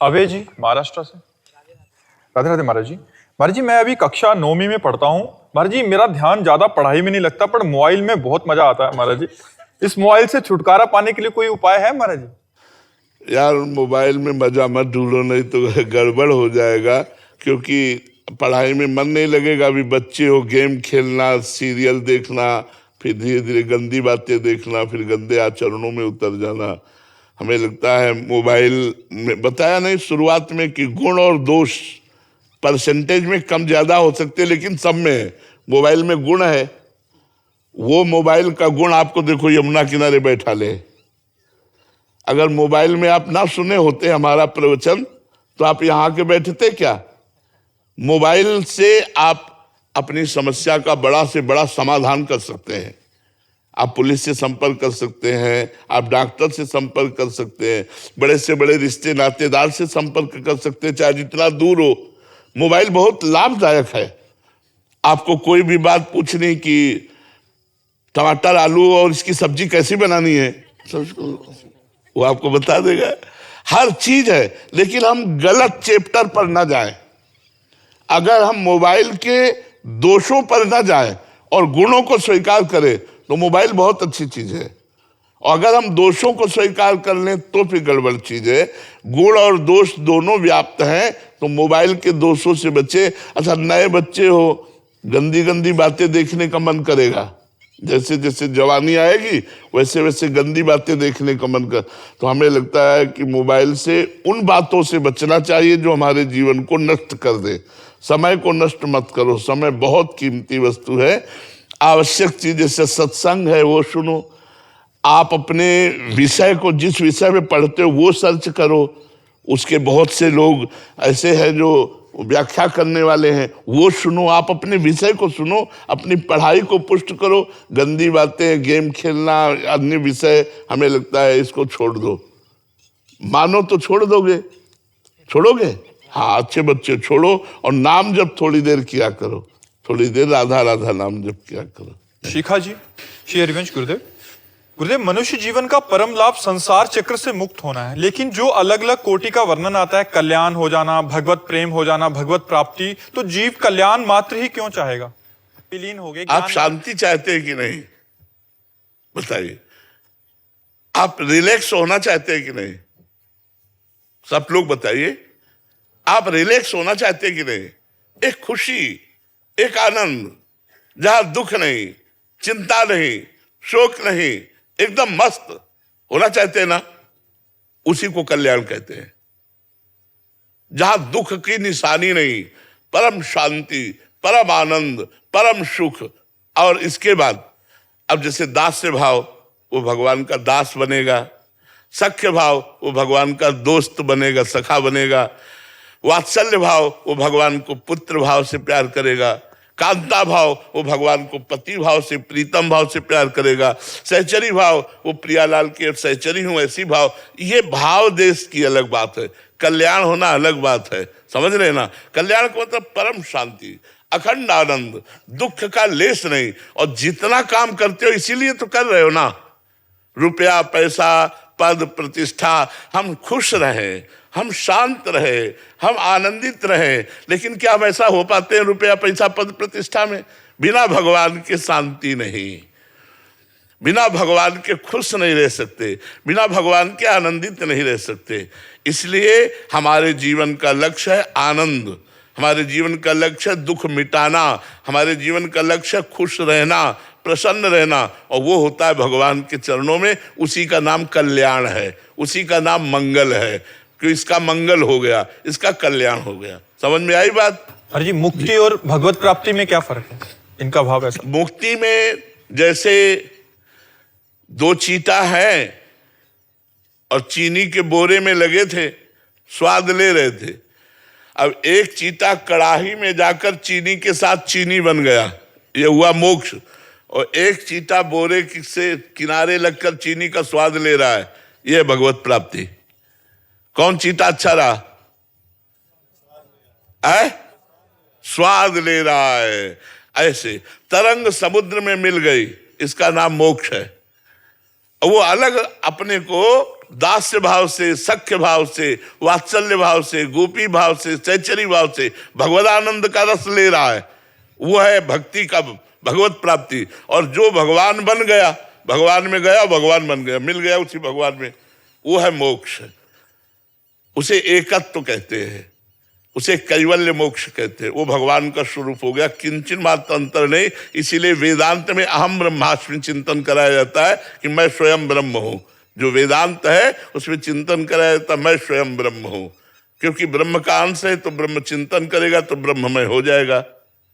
अभय जी महाराष्ट्र से। राधे राधे महाराज जी। महाराज जी मैं अभी कक्षा 9वीं में पढ़ता हूँ। महाराज जी मेरा ध्यान ज्यादा पढ़ाई में नहीं लगता, पर मोबाइल में बहुत मजा आता है महाराज जी। इस मोबाइल से छुटकारा पाने के लिए कोई उपाय है महाराज जी? यार मोबाइल में मजा मत ढूंढो, नहीं तो गड़बड़ हो जाएगा, क्योंकि पढ़ाई में मन नहीं लगेगा। अभी बच्चे हो, गेम खेलना, सीरियल देखना, फिर धीरे धीरे गंदी बातें देखना, फिर गंदे आचरणों में उतर जाना। हमें लगता है मोबाइल में बताया नहीं शुरुआत में कि गुण और दोष परसेंटेज में कम ज्यादा हो सकते, लेकिन सब में है। मोबाइल में गुण है, वो मोबाइल का गुण आपको देखो यमुना किनारे बैठा ले। अगर मोबाइल में आप ना सुने होते हमारा प्रवचन तो आप यहाँ के बैठते क्या? मोबाइल से आप अपनी समस्या का बड़ा से बड़ा समाधान कर सकते हैं। आप पुलिस से संपर्क कर सकते हैं, आप डॉक्टर से संपर्क कर सकते हैं, बड़े से बड़े रिश्ते नातेदार से संपर्क कर सकते हैं, चाहे जितना दूर हो। मोबाइल बहुत लाभदायक है। आपको कोई भी बात पूछनी कि टमाटर आलू और इसकी सब्जी कैसी बनानी है, वो आपको बता देगा। हर चीज है, लेकिन हम गलत चैप्टर पर ना जाएं। अगर हम मोबाइल के दोषों पर ना जाएं और गुणों को स्वीकार करें तो मोबाइल बहुत अच्छी चीज है। और अगर हम दोषों को स्वीकार कर लें तो फिर गड़बड़ चीज है। गुण और दोष दोनों व्याप्त हैं, तो मोबाइल के दोषों से बचे। अच्छा, नए बच्चे हो, गंदी गंदी बातें देखने का मन करेगा। जैसे जैसे जवानी आएगी वैसे वैसे गंदी बातें देखने का मन कर। तो हमें लगता है कि मोबाइल से उन बातों से बचना चाहिए जो हमारे जीवन को नष्ट कर दे। समय को नष्ट मत करो, समय बहुत कीमती वस्तु है। आवश्यक चीज जैसे सत्संग है वो सुनो। आप अपने विषय को, जिस विषय में पढ़ते हो वो सर्च करो। उसके बहुत से लोग ऐसे हैं जो व्याख्या करने वाले हैं, वो सुनो। आप अपने विषय को सुनो, अपनी पढ़ाई को पुष्ट करो। गंदी बातें, गेम खेलना, अन्य विषय, हमें लगता है इसको छोड़ दो। मानो तो छोड़ दोगे? छोड़ोगे? हाँ, अच्छे बच्चे छोड़ो और नाम जप थोड़ी देर किया करो। थोड़ी देर राधा राधा नाम जप किया करो। शिखा जी, श्री हरिवंश गुरुदेव। गुरुदेव, मनुष्य जीवन का परम लाभ संसार चक्र से मुक्त होना है, लेकिन जो अलग अलग कोटि का वर्णन आता है, कल्याण हो जाना, भगवत प्रेम हो जाना, भगवत प्राप्ति, तो जीव कल्याण मात्र ही क्यों चाहेगा? विलीन हो गए। आप शांति चाहते हैं कि नहीं? बताइए। आप रिलैक्स होना चाहते हैं कि नहीं? सब लोग बताइए। आप रिलैक्स होना चाहते हैं कि नहीं? एक खुशी, एक आनंद, जहां दुख नहीं, चिंता नहीं, शोक नहीं, एकदम मस्त होना चाहते हैं ना? उसी को कल्याण कहते हैं। जहां दुख की निशानी नहीं, परम शांति, परम आनंद, परम सुख। और इसके बाद अब जैसे दास्य भाव, वो भगवान का दास बनेगा। सख्य भाव, वो भगवान का दोस्त बनेगा, सखा बनेगा। वात्सल्य भाव, वो भगवान को पुत्र भाव से प्यार करेगा। कांता भाव, वो भगवान को पति भाव से, प्रीतम भाव से प्यार करेगा। सहचरी भाव, वो प्रियालाल के सहचरी हूं ऐसी भाव। ये भाव देश की अलग बात है, कल्याण होना अलग बात है। समझ रहे ना? कल्याण का मतलब परम शांति, अखंड आनंद, दुख का लेस नहीं। और जितना काम करते हो इसीलिए तो कर रहे हो ना। रुपया, पैसा, पद, प्रतिष्ठा, हम खुश रहे, हम शांत रहे, हम आनंदित रहे। लेकिन क्या हम ऐसा हो पाते हैं रुपया, पैसा, पद, प्रतिष्ठा में? बिना भगवान के शांति नहीं, बिना भगवान के खुश नहीं रह सकते, बिना भगवान के आनंदित नहीं रह सकते। इसलिए हमारे जीवन का लक्ष्य है आनंद, हमारे जीवन का लक्ष्य है दुख मिटाना, हमारे जीवन का लक्ष्य है खुश रहना, प्रसन्न रहना। और वो होता है भगवान के चरणों में। उसी का नाम कल्याण है, उसी का नाम मंगल है। कि इसका मंगल हो गया, इसका कल्याण हो गया। समझ में आई बात? अरे जी, मुक्ति और भगवत प्राप्ति में क्या फर्क है? इनका भाव ऐसा। मुक्ति में जैसे दो चीटा हैं और चीनी के बोरे में लगे थे, स्वाद ले रहे थे। अब एक चीटा कड़ाही में जाकर चीनी के साथ चीनी बन गया, ये हुआ मोक्ष। और एक चीटा बोरे से किनारे लगकर चीनी का स्वाद ले रहा है, यह भगवत प्राप्ति। कौन चीटा अच्छा रहा? स्वाद ले रहा है। ऐसे तरंग समुद्र में मिल गई, इसका नाम मोक्ष है। वो अलग अपने को दास्य भाव से, सख्य भाव से, वात्सल्य भाव से, गोपी भाव से, चैचरी भाव से भगवदानंद का रस ले रहा है, वो है भक्ति का भगवत प्राप्ति। और जो भगवान बन गया, भगवान में गया, भगवान बन गया, मिल गया उसी भगवान में, वो है मोक्ष। उसे एकत्व कहते हैं, उसे कैवल्य मोक्ष कहते हैं। वो भगवान का स्वरूप हो गया, किंचन मात्र अंतर नहीं। इसीलिए वेदांत में अहम ब्रह्मास्मि चिंतन कराया जाता है कि मैं स्वयं ब्रह्म हूं। जो वेदांत है उसमें चिंतन कराया जाता है मैं स्वयं ब्रह्म हूं, क्योंकि ब्रह्म का अंश है, तो ब्रह्म चिंतन करेगा तो ब्रह्ममय हो जाएगा।